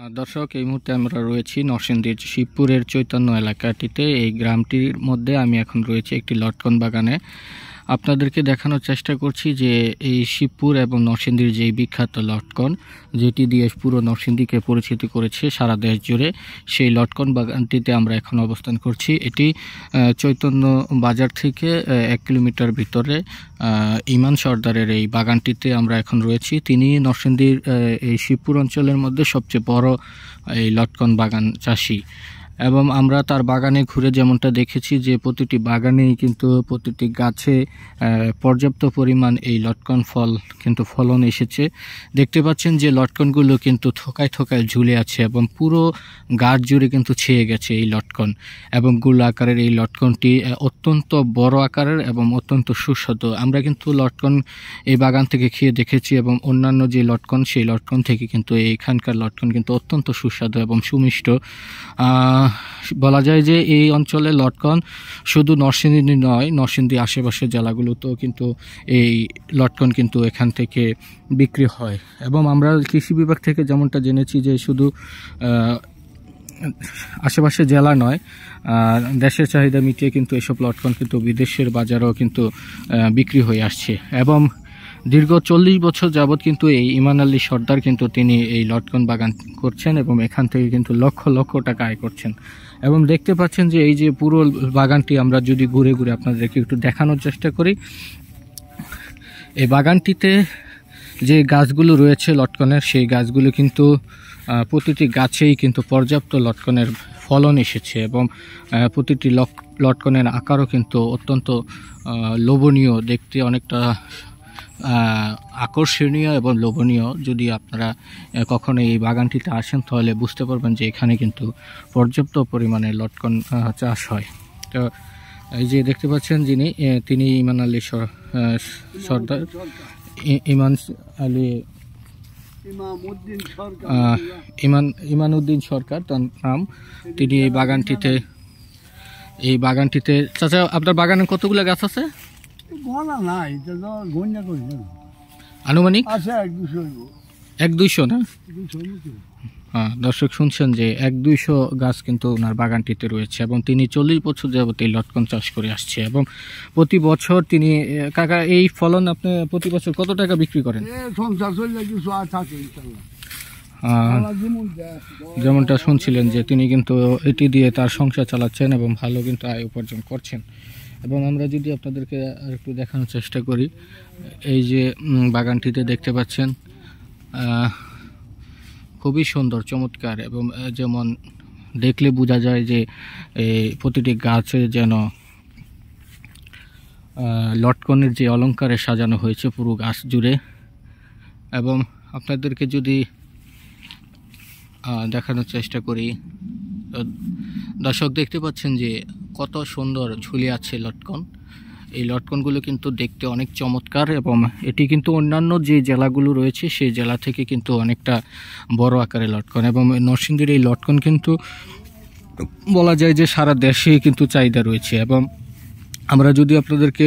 দর্শক, এই মুহূর্তে আমরা রয়েছি নরসিংদীর শিবপুরের চৈতন্য এলাকাটিতে। এই গ্রামটির মধ্যে আমি এখন রয়েছি একটি লটকন বাগানে। আপনাদেরকে দেখানোর চেষ্টা করছি যে এই শিবপুর এবং নরসিংদীর যেই বিখ্যাত লটকন, যেটি দিয়ে পুরো নরসিংদীকে পরিচিতি করেছে সারা দেশ জুড়ে, সেই লটকন বাগানটিতে আমরা এখন অবস্থান করছি। এটি চৈতন্য বাজার থেকে 1 কিলোমিটার ভিতরে ইমান সর্দারের এই বাগানটিতে আমরা এখন রয়েছি। তিনি নরসিংদীর এই শিবপুর অঞ্চলের মধ্যে সবচেয়ে বড় এই লটকন বাগান চাষি, এবং আমরা তার বাগানে ঘুরে যেমনটা দেখেছি যে প্রতিটি বাগানেই কিন্তু প্রতিটি গাছে পর্যাপ্ত পরিমাণ এই লটকন ফল কিন্তু ফলন এসেছে। দেখতে পাচ্ছেন যে লটকনগুলো কিন্তু থোকায় থোকায় ঝুলে আছে এবং পুরো গাছ জুড়ে কিন্তু ছেয়ে গেছে এই লটকন, এবং গোল আকারের এই লটকনটি অত্যন্ত বড় আকারের এবং অত্যন্ত সুস্বাদু। আমরা কিন্তু লটকন এই বাগান থেকে খেয়ে দেখেছি, এবং অন্যান্য যে লটকন সেই লটকন থেকে কিন্তু এইখানকার লটকন কিন্তু অত্যন্ত সুস্বাদু এবং সুমিষ্ট। বলা যায় যে এই অঞ্চলে লটকন শুধু নরসিংদী নয়, নরসিংদী আশেপাশের জেলাগুলোতেও কিন্তু এই লটকন কিন্তু এখান থেকে বিক্রি হয়। এবং আমরা কৃষি বিভাগ থেকে যেমনটা জেনেছি যে শুধু আশেপাশের জেলা নয়, দেশের চাহিদা মিটিয়ে কিন্তু এসব লটকন কিন্তু বিদেশের বাজারেও কিন্তু বিক্রি হয়ে আসছে। এবং দীর্ঘ 40 বছর যাবৎ কিন্তু এই ইমান আলী সর্দার কিন্তু তিনি এই লটকন বাগান করছেন এবং এখান থেকে কিন্তু লক্ষ লক্ষ টাকা আয় করছেন। এবং দেখতে পাচ্ছেন যে এই যে পুরো বাগানটি আমরা যদি ঘুরে ঘুরে আপনাদেরকে একটু দেখানোর চেষ্টা করি, এই বাগানটিতে যে গাছগুলো রয়েছে লটকনের, সেই গাছগুলো কিন্তু প্রতিটি গাছেই কিন্তু পর্যাপ্ত লটকনের ফলন এসেছে, এবং প্রতিটি লটকনের আকারও কিন্তু অত্যন্ত লোভনীয়, দেখতে অনেকটা আকর্ষণীয় এবং লোভনীয়। যদি আপনারা কখনো এই বাগানটিতে আসেন তাহলে বুঝতে পারবেন যে এখানে কিন্তু পর্যাপ্ত পরিমাণে লটকন চাষ হয়। তো এই যে দেখতে পাচ্ছেন তিনি ইমান আলী সর্দার, ইমানউদ্দিন সরকার তার নাম। তিনি এই বাগানটিতে চাচা, আপনার বাগানে কতগুলো গাছ আছে? আনুমানিক 100-200 না? হ্যাঁ দর্শক, শুনছেন যে 100-200 গাছ কিন্তু ওনার বাগানটিতে রয়েছে, এবং তিনি 40 বছর যাবত এই লটকন চাষ করে আসছে। এবং প্রতি বছর তিনি, কাকা, এই ফলন আপনি প্রতি বছর কত টাকা বিক্রি করেন? যেমনটা শুনছিলেন যে তিনি কিন্তু এটি দিয়ে তার সংসার চালাচ্ছেন এবং ভালো কিন্তু আয় উপার্জন করছেন। এবং আমরা যদি আপনাদেরকে আর একটু দেখানোর চেষ্টা করি, এই যে বাগানটিতে দেখতে পাচ্ছেন খুবই সুন্দর, চমৎকার, এবং যেমন দেখলে বোঝা যায় যে এই প্রতিটি গাছে যেন লটকনের যে অলংকারে সাজানো হয়েছে পুরো গাছ জুড়ে। এবং আপনাদেরকে যদি দেখানোর চেষ্টা করি, দর্শক দেখতে পাচ্ছেন যে কত সুন্দর ঝুলে আছে লটকন। এই লটকনগুলো কিন্তু দেখতে অনেক চমৎকার, এবং এটি কিন্তু অন্যান্য যে জেলাগুলো রয়েছে সেই জেলা থেকে কিন্তু অনেকটা বড় আকারের লটকন। এবং নরসিংদীর এই লটকন কিন্তু বলা যায় যে সারা দেশেই কিন্তু চাহিদা রয়েছে। এবং আমরা যদি আপনাদেরকে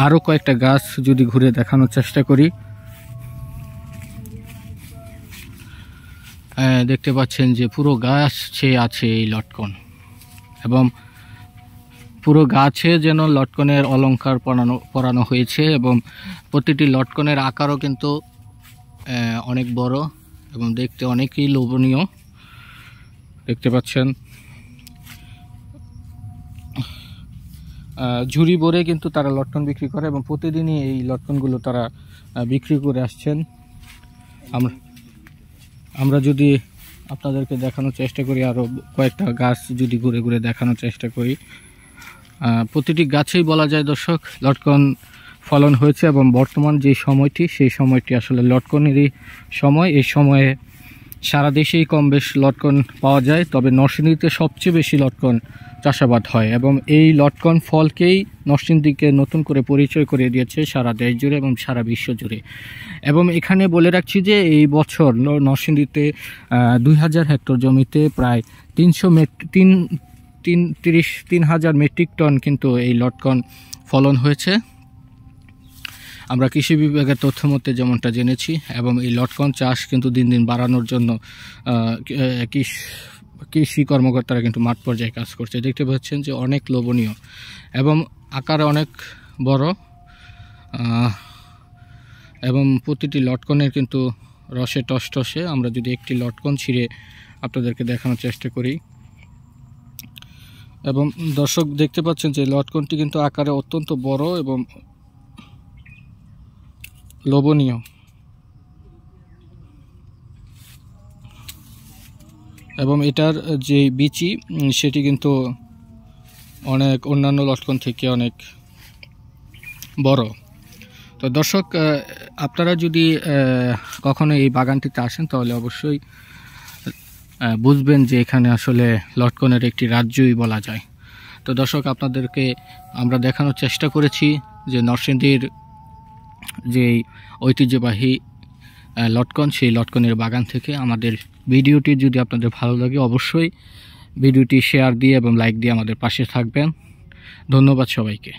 আরও কয়েকটা গাছ যদি ঘুরে দেখানোর চেষ্টা করি, দেখতে পাচ্ছেন যে পুরো গাছ ছেয়ে আছে এই লটকন, এবং পুরো গাছে যেন লটকনের অলংকার পরানো হয়েছে, এবং প্রতিটি লটকনের আকারও কিন্তু অনেক বড় এবং দেখতে অনেকই লোভনীয়। দেখতে পাচ্ছেন ঝুড়ি ভরে কিন্তু তারা লটকন বিক্রি করে, এবং প্রতিদিনই এই লটকনগুলো তারা বিক্রি করে আসছেন। আমরা যদি আপনাদেরকে দেখানোর চেষ্টা করি, আরও কয়েকটা গাছ যদি ঘুরে ঘুরে দেখানোর চেষ্টা করি, প্রতিটি গাছেই বলা যায় দর্শক লটকন ফলন হয়েছে। এবং বর্তমান যে সময়টি, সেই সময়টি আসলে লটকনেরই সময়। এই সময়ে সারা দেশেই কম বেশ লটকন পাওয়া যায়, তবে নরসিংদীতে সবচেয়ে বেশি লটকন চাষাবাদ হয়, এবং এই লটকন ফলকেই নরসিংদীকে নতুন করে পরিচয় করে দিয়েছে সারা দেশ জুড়ে এবং সারা বিশ্ব জুড়ে। এবং এখানে বলে রাখছি যে এই বছর নরসিংদীতে 2000 হেক্টর জমিতে প্রায় 3,000 মেট্রিক টন কিন্তু এই লটকন ফলন হয়েছে। আমরা কৃষি বিভাগের তথ্য মতে যেমনটা জেনেছি, এবং এই লটকন চাষ কিন্তু দিন দিন বাড়ানোর জন্য কৃষি কর্মকর্তারা কিন্তু মাঠ পর্যায়ে কাজ করছে। দেখতে পাচ্ছেন যে অনেক লোভনীয় এবং আকারে অনেক বড়, এবং প্রতিটি লটকনের কিন্তু রসে টসটসে। আমরা যদি একটি লটকন ছিঁড়ে আপনাদেরকে দেখানোর চেষ্টা করি, এবং দর্শক দেখতে পাচ্ছেন যে লটকনটি কিন্তু আকারে অত্যন্ত বড় এবং লোভনীয়। এবং এটার যে বিচি সেটি কিন্তু অনেক অন্যান্য লটকন থেকে অনেক বড়। তো দর্শক, আপনারা যদি কখনো এই বাগানটিতে আসেন তাহলে অবশ্যই বুঝবেন যে এখানে আসলে লটকনের একটি রাজ্যই বলা যায়। তো দর্শক, আপনাদেরকে আমরা দেখানোর চেষ্টা করেছি যে নরসিংদীর যে ঐতিহ্যবাহী লটকন, সেই লটকনের বাগান থেকে। আমাদের ভিডিওটি যদি আপনাদের ভালো লাগে অবশ্যই ভিডিওটি শেয়ার দিয়ে এবং লাইক দিয়ে আমাদের পাশে থাকবেন। ধন্যবাদ সবাইকে।